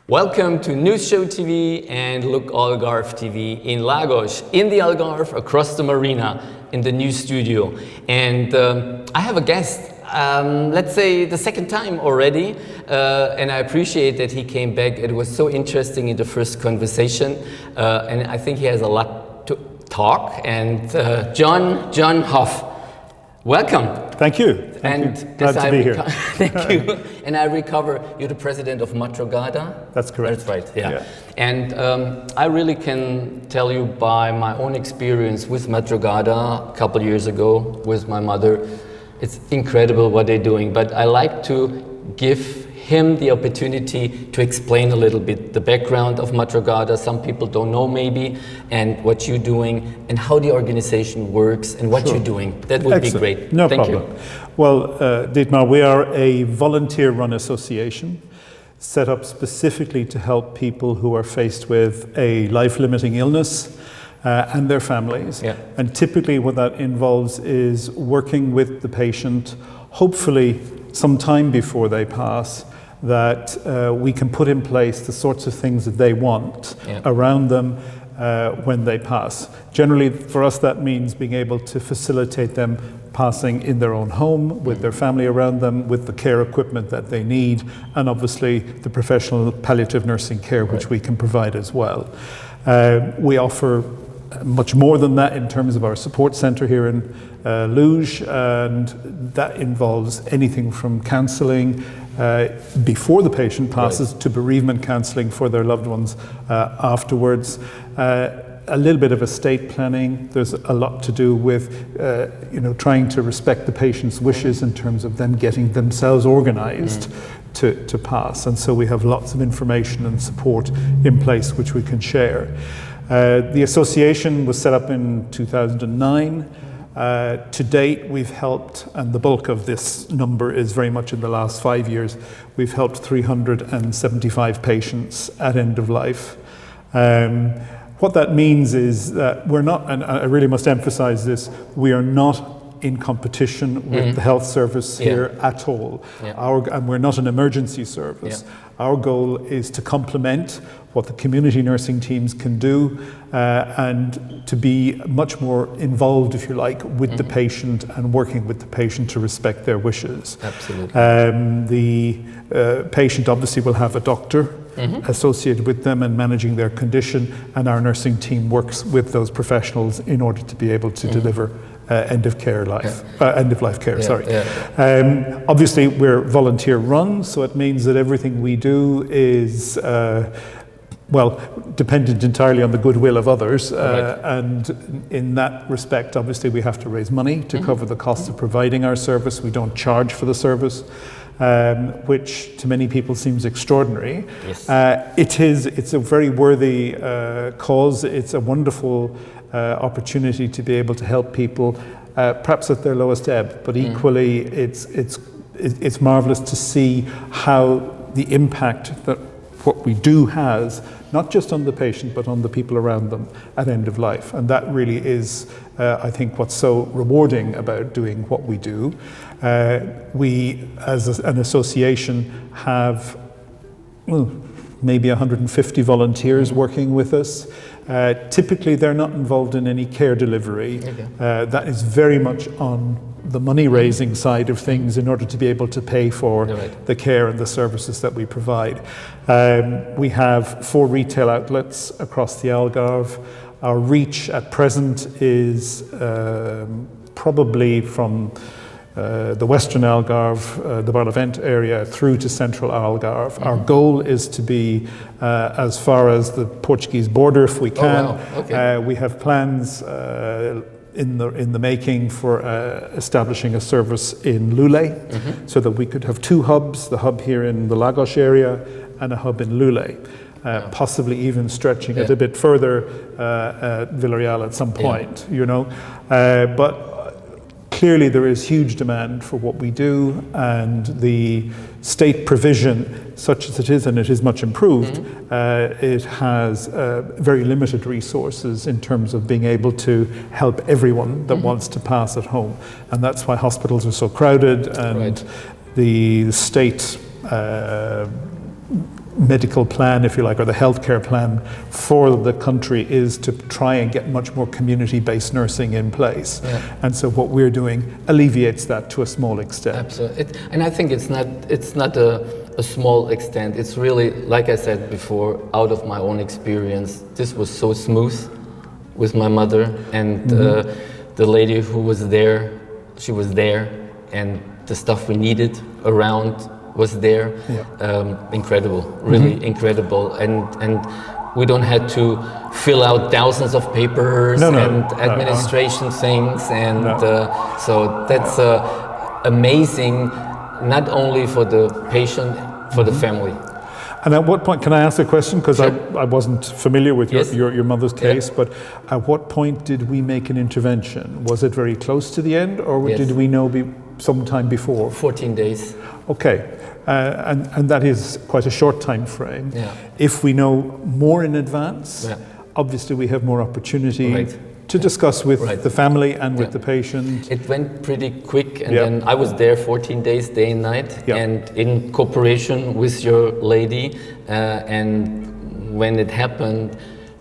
Welcome to NewsShowTV and Look Algarve TV in Lagos, in the Algarve, across the marina, in the new studio. And I have a guest, let's say the second time already, and I appreciate that he came back. It was so interesting in the first conversation, and I think he has a lot to talk. And John Hough, welcome. Thank you. Glad to be here. Thank you. And I recover, you're the president of Madrugada? That's correct. That's right, yeah. And I really can tell you by my own experience with Madrugada a couple years ago with my mother, it's incredible what they're doing. But I like to give him the opportunity to explain a little bit the background of Madrugada. Some people don't know maybe, and what you're doing, and how the organization works, and what you're doing. That would be great. No Thank problem. you. Well, Dietmar, we are a volunteer-run association set up specifically to help people who are faced with a life-limiting illness and their families. Yeah. And typically what that involves is working with the patient, hopefully some time before they pass, that we can put in place the sorts of things that they want around them when they pass. Generally, for us, that means being able to facilitate them passing in their own home, with their family around them, with the care equipment that they need, and obviously the professional palliative nursing care, which we can provide as well. We offer much more than that in terms of our support centre here in Luz, and that involves anything from counselling before the patient passes to bereavement counselling for their loved ones afterwards. A little bit of estate planning. There's a lot to do with trying to respect the patient's wishes in terms of them getting themselves organised to pass. And so we have lots of information and support in place which we can share. The association was set up in 2009. To date, we've helped, and the bulk of this number is very much in the last 5 years, we've helped 375 patients at end of life. What that means is that we're not, and I really must emphasize this, we are not in competition with the health service here at all. And we're not an emergency service. Our goal is to complement what the community nursing teams can do and to be much more involved, if you like, with the patient and working with the patient to respect their wishes. Absolutely. The patient obviously will have a doctor associated with them and managing their condition, and our nursing team works with those professionals in order to be able to deliver end of life care. Obviously, we're volunteer run, so it means that everything we do is dependent entirely on the goodwill of others, and in that respect, obviously, we have to raise money to cover the cost of providing our service. We don't charge for the service, which to many people seems extraordinary. Yes. It's a very worthy cause. It's a wonderful opportunity to be able to help people, perhaps at their lowest ebb, but equally, it's marvelous to see how the impact that what we do has, not just on the patient, but on the people around them at end of life. And that really is, I think, what's so rewarding about doing what we do. We, as an association, have maybe 150 volunteers working with us. Typically, they're not involved in any care delivery. That is very much on the money-raising side of things in order to be able to pay for the care and the services that we provide. We have 4 retail outlets across the Algarve. Our reach at present is probably from the Western Algarve, the Barlavent area, through to Central Algarve. Our goal is to be as far as the Portuguese border if we can. We have plans in the making for establishing a service in Lule, so that we could have 2 hubs, the hub here in the Lagos area and a hub in Lule. Possibly even stretching it a bit further at Villarreal at some point, but clearly there is huge demand for what we do, and the state provision, such as it is, and it is much improved, it has very limited resources in terms of being able to help everyone that wants to pass at home. And that's why hospitals are so crowded, and the state medical plan, if you like, or the healthcare plan for the country is to try and get much more community-based nursing in place. Yeah. And so what we're doing alleviates that to a small extent. Absolutely. And I think it's not a small extent. It's really, like I said before, out of my own experience, this was so smooth with my mother, and the lady who was there, she was there, and the stuff we needed around was there. Incredible, really incredible, and we don't have to fill out thousands of papers and administration things, and so that's amazing, not only for the patient, for the family. And at what point, can I ask a question? Because Sure. I wasn't familiar with Yes. your mother's case, but at what point did we make an intervention? Was it very close to the end, or Yes. did we know sometime before? 14 days. Okay, and that is quite a short time frame. Yeah. If we know more in advance, Yeah. obviously we have more opportunity Right. to discuss with Right. the family and with Yeah. the patient. It went pretty quick, and Yeah. then I was there 14 days, day and night, Yeah. and in cooperation with your lady. And when it happened,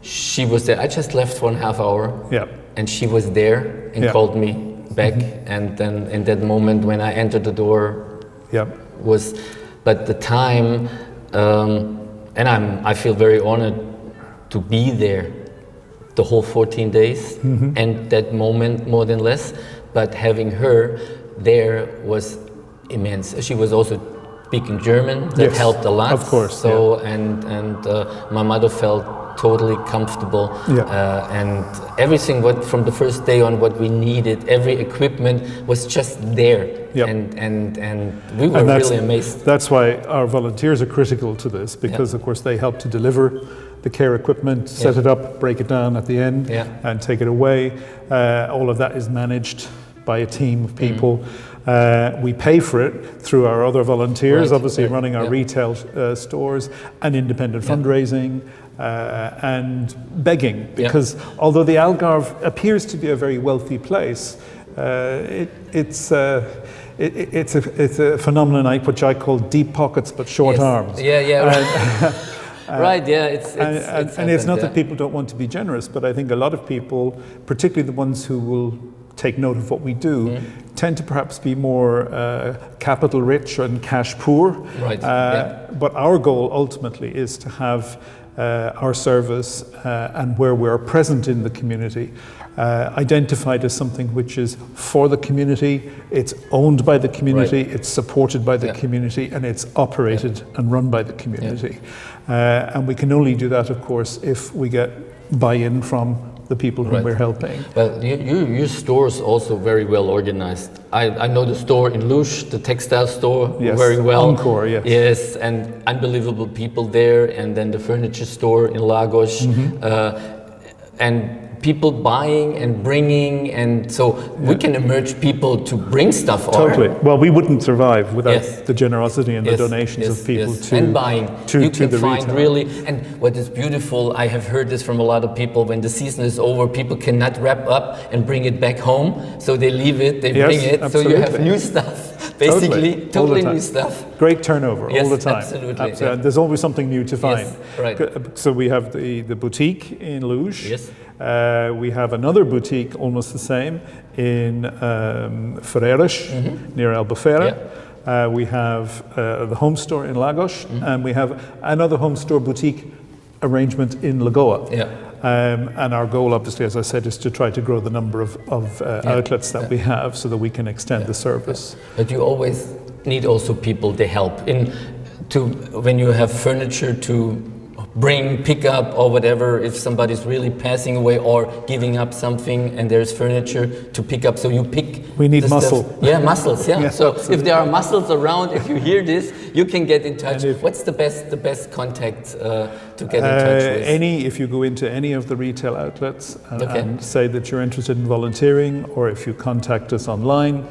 she was there. I just left for a half hour, Yeah. and she was there and Yeah. called me back. And then in that moment, when I entered the door, Yeah. but the time, and I feel very honored to be there the whole 14 days and that moment more than less, but having her there was immense. She was also speaking German, that Yes, helped a lot. of course, So and my mother felt totally comfortable, and everything what from the first day on what we needed, every equipment was just there, and we were really amazed. That's why our volunteers are critical to this, because of course they help to deliver the care equipment, set it up, break it down at the end, and take it away. All of that is managed by a team of people. We pay for it through our other volunteers, obviously running our retail stores, and independent fundraising, and begging, because although the Algarve appears to be a very wealthy place, it's a phenomenon which I call deep pockets but short arms. Right, and it's not that people don't want to be generous, but I think a lot of people, particularly the ones who will take note of what we do, tend to perhaps be more capital rich and cash poor. Right. But our goal ultimately is to have our service and where we're present in the community identified as something which is for the community, it's owned by the community, it's supported by the community, and it's operated and run by the community. And we can only do that, of course, if we get buy-in from the people whom we're helping. Well, your store is also very well organized. I know the store in Luz, the textile store, very well. Encore, Yes, and unbelievable people there, and then the furniture store in Lagos, and people buying and bringing, and so we can emerge people to bring stuff. Totally. Well, we wouldn't survive without the generosity and the donations of people to and buying. To you can the find retail. really, and what is beautiful, I have heard this from a lot of people. When the season is over, people cannot wrap up and bring it back home, so they leave it, they bring it, absolutely. so you have new stuff. Basically, totally new stuff. Great turnover all the time. Absolutely. There's always something new to find. Yes, right. So we have the boutique in Luz. Yes. We have another boutique, almost the same, in Fr.A, near Albufeira. We have the home store in Lagos, and we have another home store boutique arrangement in Lagoa. And our goal, obviously, as I said, is to try to grow the number of outlets that we have so that we can extend the service. But you always need also people to help when you have furniture to bring, pick up, or whatever. If somebody's really passing away or giving up something, and there's furniture to pick up, so you pick. We need muscle. Muscles. Yes, so absolutely. if there are muscles around, if you hear this, you can get in touch. What's the best contact to get in touch with? If you go into any of the retail outlets and say that you're interested in volunteering, or if you contact us online,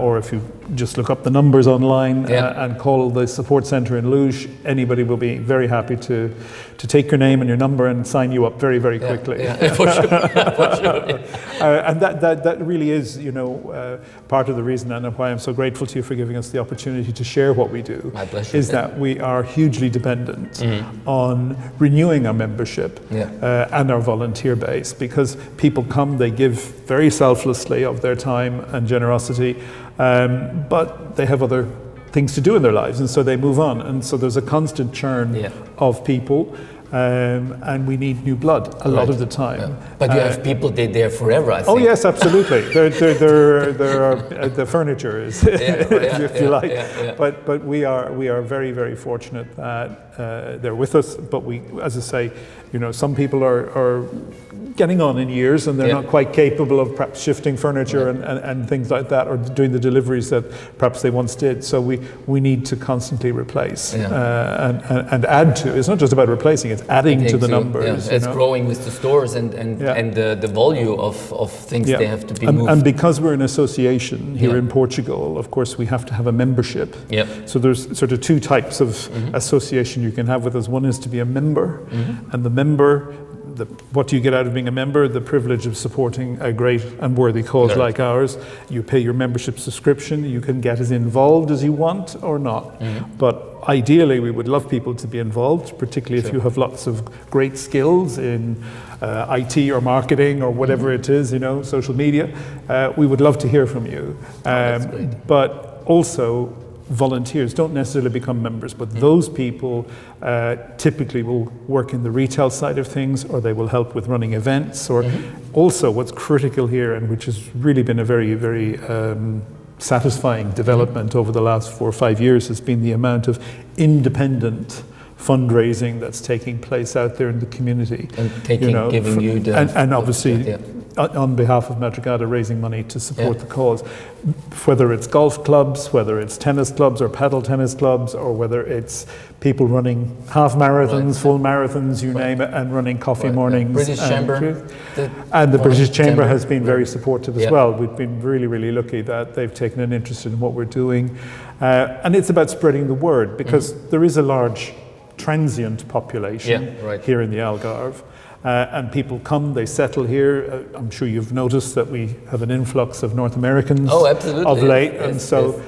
or if you just look up the numbers online and call the support centre in Luz, anybody will be very happy to take your name and your number and sign you up very, very quickly. For sure. For sure. And that really is, part of the reason and why I'm so grateful to you for giving us the opportunity to share what we do. My pleasure. Is that we are hugely dependent on renewing our membership and our volunteer base, because people come, they give very selflessly of their time and generosity, but they have other things to do in their lives, and so they move on, and so there's a constant churn of people. And we need new blood a lot of the time. But you have people there forever, I think. Oh yes, absolutely. There are the furniture is, if you like. But we are very, very fortunate that they're with us. But we, as I say, some people are getting on in years, and they're not quite capable of perhaps shifting furniture and things like that, or doing the deliveries that perhaps they once did. So we need to constantly replace and add to. It's not just about replacing; it's adding to the numbers. It's growing with the stores and the volume of things they have to be moved. And because we're an association here in Portugal, of course, we have to have a membership. So there's sort of two types of association you can have with us. One is to be a member, and the member. What do you get out of being a member? The privilege of supporting a great and worthy cause like ours. You pay your membership subscription. You can get as involved as you want or not. But ideally, we would love people to be involved, particularly if you have lots of great skills in IT or marketing or whatever it is, social media. We would love to hear from you. That's great. But also, volunteers don't necessarily become members, but those people typically will work in the retail side of things, or they will help with running events, or also what's critical here, and which has really been a very, very satisfying development over the last 4 or 5 years, has been the amount of independent fundraising that's taking place out there in the community. And giving you the... And obviously, on behalf of Madrugada, raising money to support the cause. Whether it's golf clubs, whether it's tennis clubs or paddle tennis clubs, or whether it's people running half marathons, full marathons, you name it, and running coffee mornings. British Chamber. And the British Chamber has been very supportive as well. We've been really, really lucky that they've taken an interest in what we're doing. And it's about spreading the word, because there is a large transient population here in the Algarve. And people come, they settle here. I'm sure you've noticed that we have an influx of North Americans of late. And so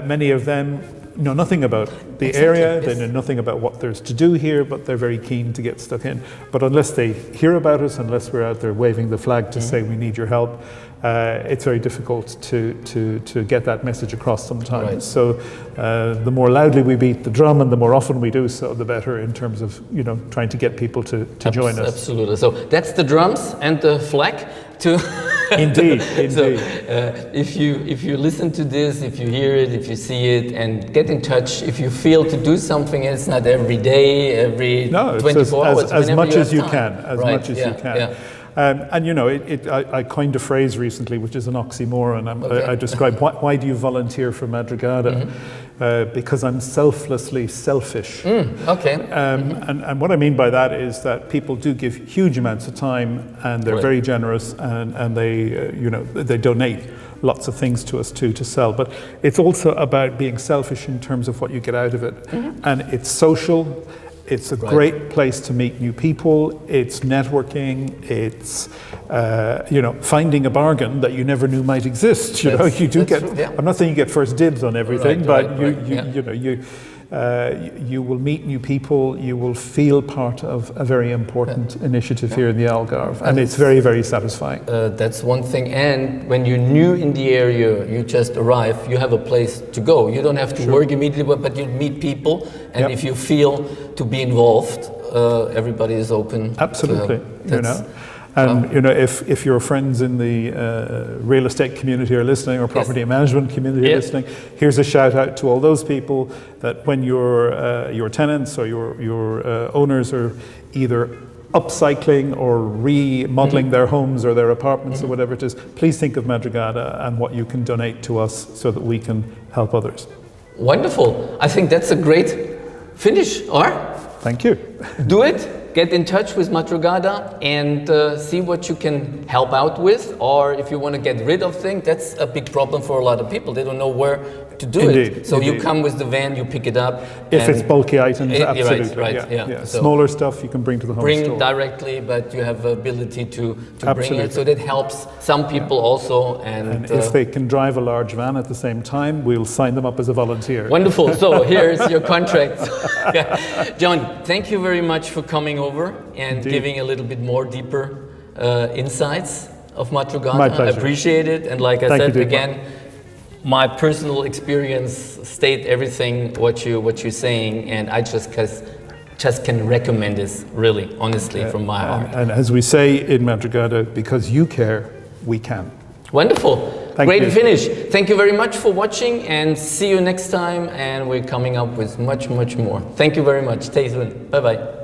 many of them know nothing about the area, they know nothing about what there's to do here, but they're very keen to get stuck in. But unless they hear about us, unless we're out there waving the flag to say we need your help, it's very difficult to get that message across sometimes. So the more loudly we beat the drum and the more often we do so, the better in terms of trying to get people to join us. Absolutely. So that's the drums and the flag to Indeed. So if you listen to this, if you hear it, if you see it, and get in touch, if you feel to do something, and it's not every day, every 24 hours, as much as you can, much as you can. And I coined a phrase recently, which is an oxymoron. I describe why do you volunteer for Madrugada? Because I'm selflessly selfish. And what I mean by that is that people do give huge amounts of time, and they're very generous, and they donate lots of things to us too to sell. But it's also about being selfish in terms of what you get out of it, and it's social. It's a great place to meet new people. It's networking. It's finding a bargain that you never knew might exist. You do get. I'm not saying you get first dibs on everything, but you will meet new people. You will feel part of a very important initiative here in the Algarve, and it's very, very satisfying. That's one thing. And when you're new in the area, you just arrive. You have a place to go. You don't have to work immediately, but you meet people, and if you feel to be involved, everybody is open. Absolutely, And if your friends in the real estate community are listening, or property management community are listening, here's a shout out to all those people that when your tenants or your owners are either upcycling or remodeling their homes or their apartments or whatever it is, please think of Madrugada and what you can donate to us so that we can help others. Wonderful. I think that's a great finish, or? Thank you. Do it. Get in touch with Madrugada and see what you can help out with, or if you want to get rid of things, that's a big problem for a lot of people. They don't know where to do it. So you come with the van, you pick it up. If it's bulky items, absolutely. Right, yeah. So smaller stuff you can bring to the home store. Bring directly, but you have the ability to bring it. So that helps some people also. And if they can drive a large van at the same time, we'll sign them up as a volunteer. Wonderful. So here's your contract. John, thank you very much for coming over and giving a little bit more deeper insights of Madrugada. My pleasure. I appreciate it. And like I said again, my personal experience state everything what you're saying, and I just can recommend this, really, honestly, from my heart. And as we say in Madrugada, because you care, we can. Wonderful. Great finish. Thank you very much for watching, and see you next time. And we're coming up with much, much more. Thank you very much. Stay tuned. Bye-bye.